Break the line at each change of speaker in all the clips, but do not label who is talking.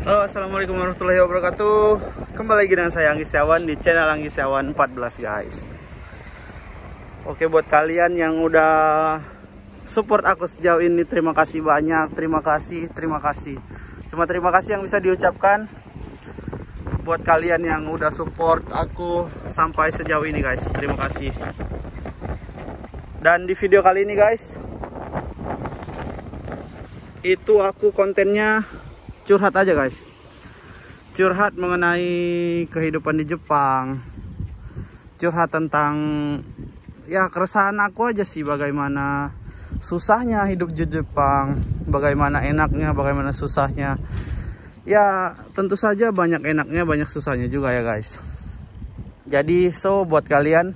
Halo, assalamualaikum warahmatullahi wabarakatuh. Kembali lagi dengan saya Anggi Setiawan di channel Anggi Setiawan 14 guys. Oke, buat kalian yang udah support aku sejauh ini, terima kasih banyak. Terima kasih. Cuma terima kasih yang bisa diucapkan buat kalian yang udah support aku sampai sejauh ini guys. Terima kasih. Dan di video kali ini guys, itu aku kontennya curhat aja guys. Curhat mengenai kehidupan di Jepang. Curhat tentang ya keresahan aku aja sih, bagaimana susahnya hidup di Jepang, bagaimana enaknya, bagaimana susahnya. Ya tentu saja banyak enaknya, banyak susahnya juga ya guys. Jadi buat kalian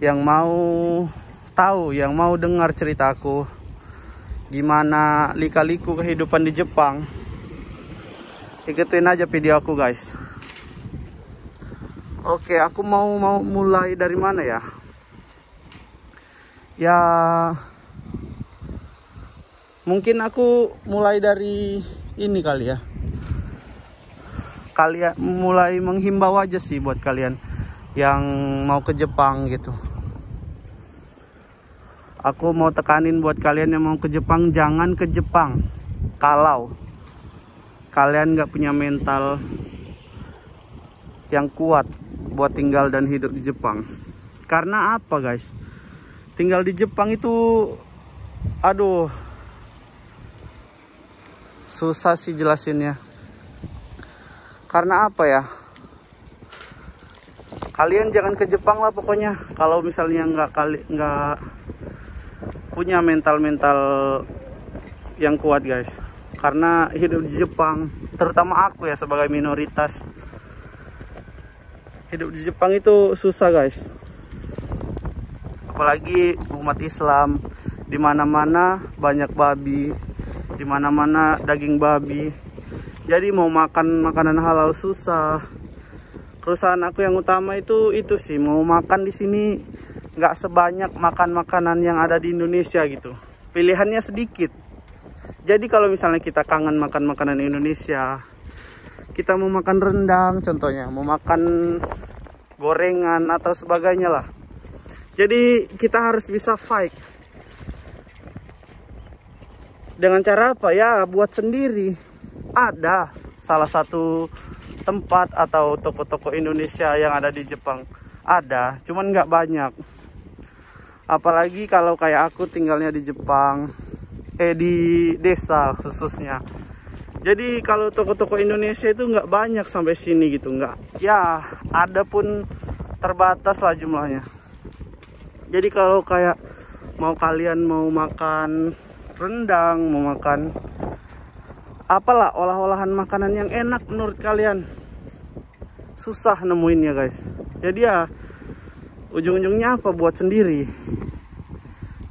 yang mau tahu, yang mau dengar ceritaku gimana lika-liku kehidupan di Jepang, ikutin aja video aku guys. Oke, aku mau mulai dari mana ya? Ya mungkin aku mulai dari ini kali ya. Kalian mulai menghimbau aja sih buat kalian yang mau ke Jepang gitu. Aku mau tekanin buat kalian yang mau ke Jepang, jangan ke Jepang kalau kalian nggak punya mental yang kuat buat tinggal dan hidup di Jepang. Karena apa guys? Tinggal di Jepang itu, aduh, susah sih jelasinnya. Karena apa ya? Kalian jangan ke Jepang lah pokoknya. Kalau misalnya nggak punya mental yang kuat guys. Karena hidup di Jepang, terutama aku ya sebagai minoritas, hidup di Jepang itu susah guys. Apalagi umat Islam, di mana-mana banyak babi, di mana-mana daging babi. Jadi mau makan makanan halal susah. Keresahan aku yang utama itu sih, mau makan di sini nggak sebanyak makan makanan yang ada di Indonesia gitu. Pilihannya sedikit. Jadi kalau misalnya kita kangen makan makanan Indonesia, kita mau makan rendang contohnya, mau makan gorengan atau sebagainya lah. Jadi kita harus bisa fight. Dengan cara apa ya? Buat sendiri. Ada salah satu tempat atau toko-toko Indonesia yang ada di Jepang. Ada, cuman nggak banyak. Apalagi kalau kayak aku tinggalnya di Jepang, di desa khususnya. Jadi kalau toko-toko Indonesia itu nggak banyak sampai sini gitu, nggak. Ya ada pun terbatas lah jumlahnya. Jadi kalau kayak kalian mau makan rendang, mau makan apalah olah-olahan makanan yang enak menurut kalian, susah nemuinnya guys. Jadi ya ujung-ujungnya apa? Buat sendiri.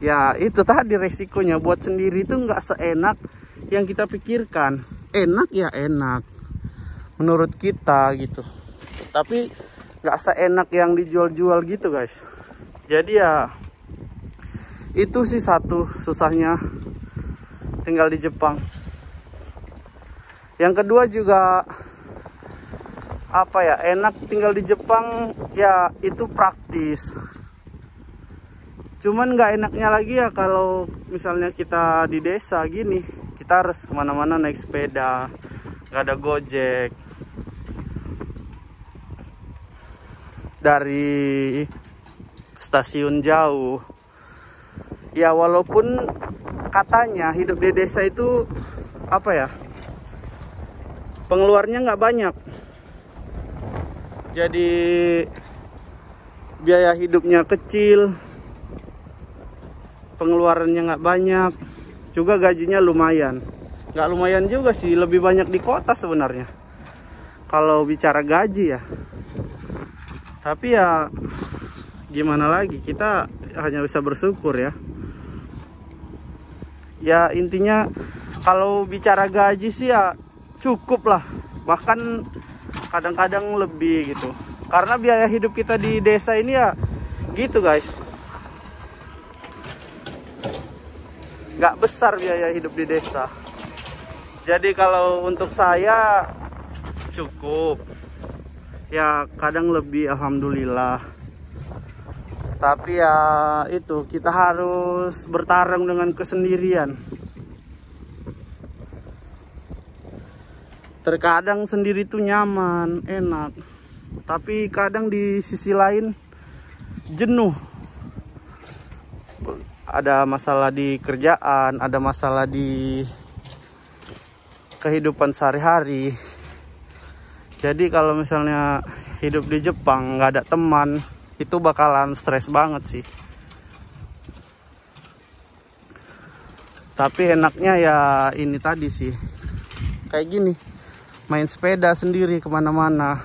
Ya itu tadi resikonya, buat sendiri itu nggak seenak yang kita pikirkan. Enak ya enak menurut kita gitu, tapi nggak seenak yang dijual-jual gitu guys. Jadi ya itu sih satu susahnya tinggal di Jepang. Yang kedua juga apa ya, enak tinggal di Jepang ya itu praktis. Cuman nggak enaknya lagi ya kalau misalnya kita di desa gini, kita harus kemana-mana naik sepeda, nggak ada Gojek. Dari stasiun jauh. Ya walaupun katanya hidup di desa itu apa ya, pengeluarnya nggak banyak. Jadi biaya hidupnya kecil, pengeluarannya nggak banyak, juga gajinya lumayan. Nggak lumayan juga sih, lebih banyak di kota sebenarnya kalau bicara gaji ya. Tapi ya gimana lagi, kita hanya bisa bersyukur ya. Ya intinya kalau bicara gaji sih ya cukup lah, bahkan kadang-kadang lebih gitu. Karena biaya hidup kita di desa ini ya gitu guys, nggak besar biaya hidup di desa. Jadi kalau untuk saya cukup. Ya kadang lebih, alhamdulillah. Tapi ya itu, kita harus bertarung dengan kesendirian. Terkadang sendiri itu nyaman, enak. Tapi kadang di sisi lain jenuh. Ada masalah di kerjaan, ada masalah di kehidupan sehari-hari. Jadi kalau misalnya hidup di Jepang nggak ada teman, itu bakalan stres banget sih. Tapi enaknya ya ini tadi sih, kayak gini, main sepeda sendiri kemana-mana,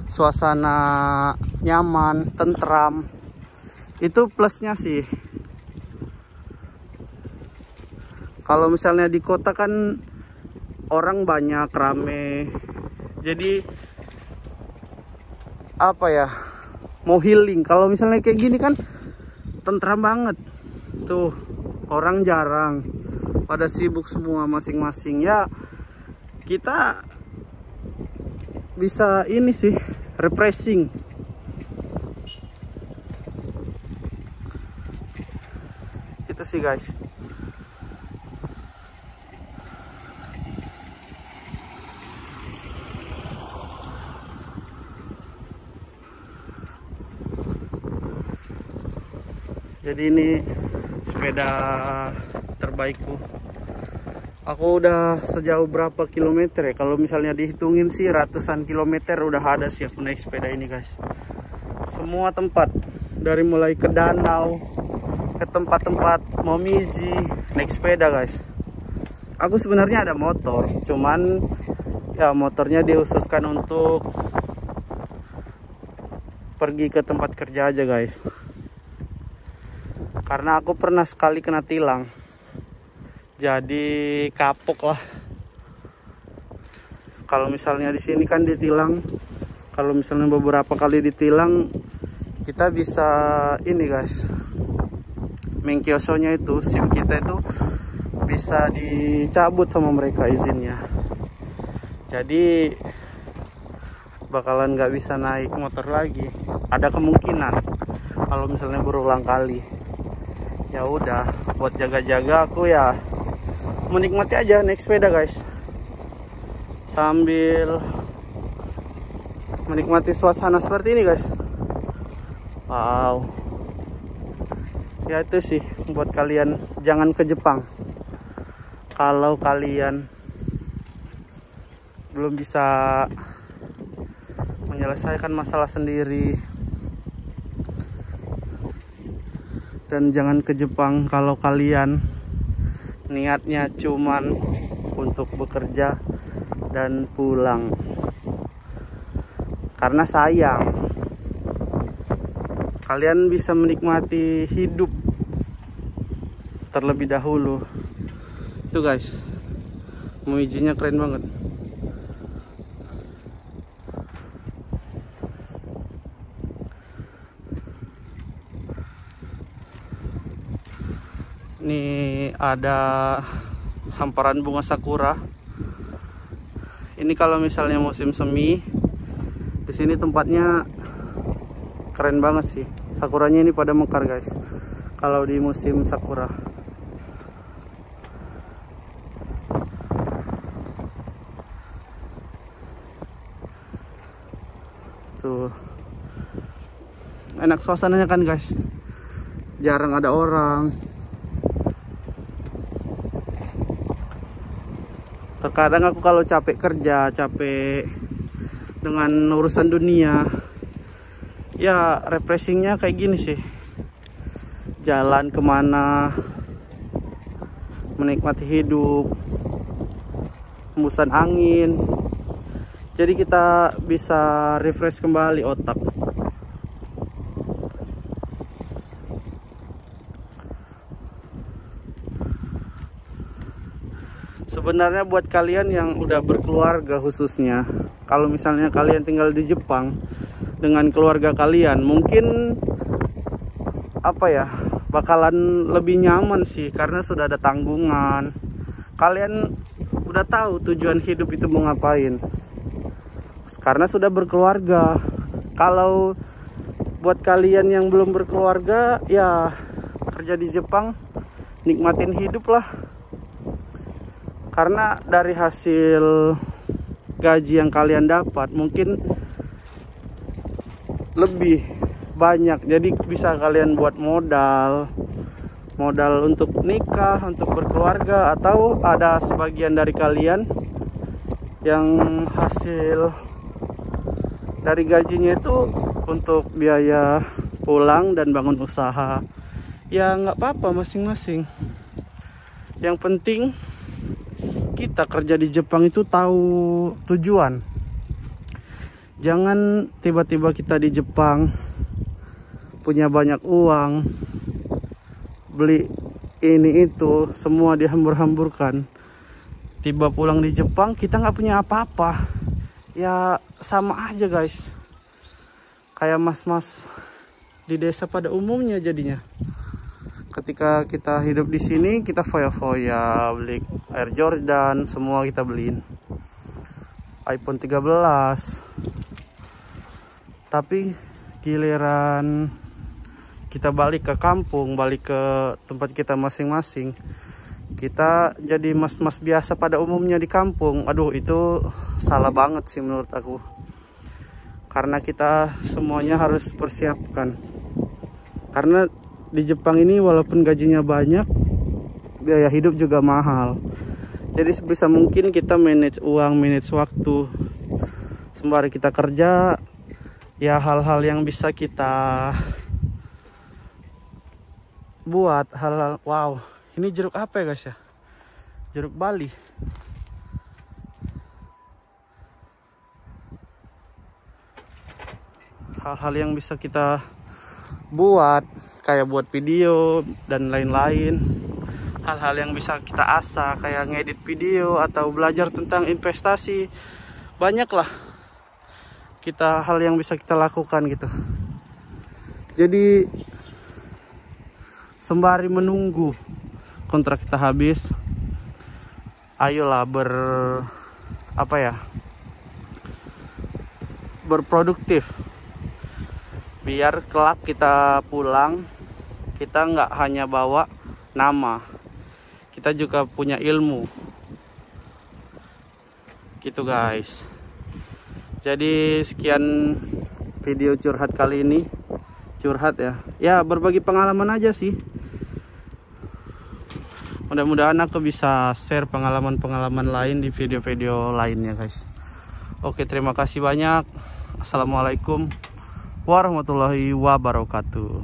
suasana nyaman, tentram, itu plusnya sih. Kalau misalnya di kota kan orang banyak, rame, jadi apa ya, mau healing. Kalau misalnya kayak gini kan tentram banget tuh, orang jarang, pada sibuk semua masing-masing. Ya kita bisa ini sih, refreshing. Itu sih guys. Jadi ini sepeda terbaikku. Aku udah sejauh berapa kilometer ya? Kalau misalnya dihitungin sih ratusan kilometer udah ada sih aku naik sepeda ini guys. Semua tempat, dari mulai ke danau, ke tempat-tempat Momiji, naik sepeda guys. Aku sebenarnya ada motor, cuman ya motornya dihususkan untuk pergi ke tempat kerja aja guys. Karena aku pernah sekali kena tilang, jadi kapok lah. Kalau misalnya di sini kan ditilang, kalau misalnya beberapa kali ditilang, kita bisa ini guys, menkyosonya itu, SIM kita itu bisa dicabut sama mereka izinnya. Jadi bakalan nggak bisa naik motor lagi. Ada kemungkinan kalau misalnya berulang kali. Ya udah, buat jaga-jaga aku ya menikmati aja naik sepeda guys, sambil menikmati suasana seperti ini guys. Wow, ya itu sih buat kalian, jangan ke Jepang kalau kalian belum bisa menyelesaikan masalah sendiri. Dan jangan ke Jepang kalau kalian niatnya cuman untuk bekerja dan pulang. Karena sayang, kalian bisa menikmati hidup terlebih dahulu. Itu guys, Momijinya keren banget. Ini ada hamparan bunga sakura. Ini kalau misalnya musim semi, di sini tempatnya keren banget sih. Sakuranya ini pada mekar guys. Kalau di musim sakura. Tuh. Enak suasananya kan guys. Jarang ada orang. Terkadang aku kalau capek kerja, capek dengan urusan dunia, ya refreshingnya kayak gini sih. Jalan kemana, menikmati hidup, hembusan angin. Jadi kita bisa refresh kembali otak. Sebenarnya buat kalian yang udah berkeluarga khususnya, kalau misalnya kalian tinggal di Jepang dengan keluarga kalian, mungkin apa ya, bakalan lebih nyaman sih karena sudah ada tanggungan. Kalian udah tahu tujuan hidup itu mau ngapain, karena sudah berkeluarga. Kalau buat kalian yang belum berkeluarga, ya kerja di Jepang, nikmatin hidup lah. Karena dari hasil gaji yang kalian dapat mungkin lebih banyak, jadi bisa kalian buat modal untuk nikah, untuk berkeluarga. Atau ada sebagian dari kalian yang hasil dari gajinya itu untuk biaya pulang dan bangun usaha. Ya nggak apa-apa, masing-masing. Yang penting kita kerja di Jepang itu tahu tujuan. Jangan tiba-tiba kita di Jepang punya banyak uang, beli ini itu semua dihambur-hamburkan. Tiba pulang di Jepang kita nggak punya apa-apa. Ya sama aja guys, kayak mas-mas di desa pada umumnya jadinya. Ketika kita hidup di sini, kita foya-foya, beli Air Jordan, semua kita beliin. iPhone 13. Tapi giliran kita balik ke kampung, balik ke tempat kita masing-masing, kita jadi mas-mas biasa pada umumnya di kampung. Aduh, itu salah banget sih menurut aku. Karena kita semuanya harus persiapkan. Karena di Jepang ini walaupun gajinya banyak, biaya hidup juga mahal. Jadi sebisa mungkin kita manage uang, manage waktu. Sembari kita kerja, ya hal-hal yang bisa kita buat, hal-hal. Wow, ini jeruk apa ya guys ya? Jeruk Bali. Hal-hal yang bisa kita buat, kayak buat video dan lain-lain. Hal-hal yang bisa kita asah, kayak ngedit video atau belajar tentang investasi. Banyak lah hal yang bisa kita lakukan gitu. Jadi sembari menunggu kontrak kita habis, ayolah berproduktif, biar kelak kita pulang kita nggak hanya bawa nama, kita juga punya ilmu gitu guys. Jadi sekian video curhat kali ini. Curhat ya berbagi pengalaman aja sih. Mudah-mudahan aku bisa share pengalaman-pengalaman lain di video-video lainnya guys. Oke, terima kasih banyak. Assalamualaikum warahmatullahi wabarakatuh.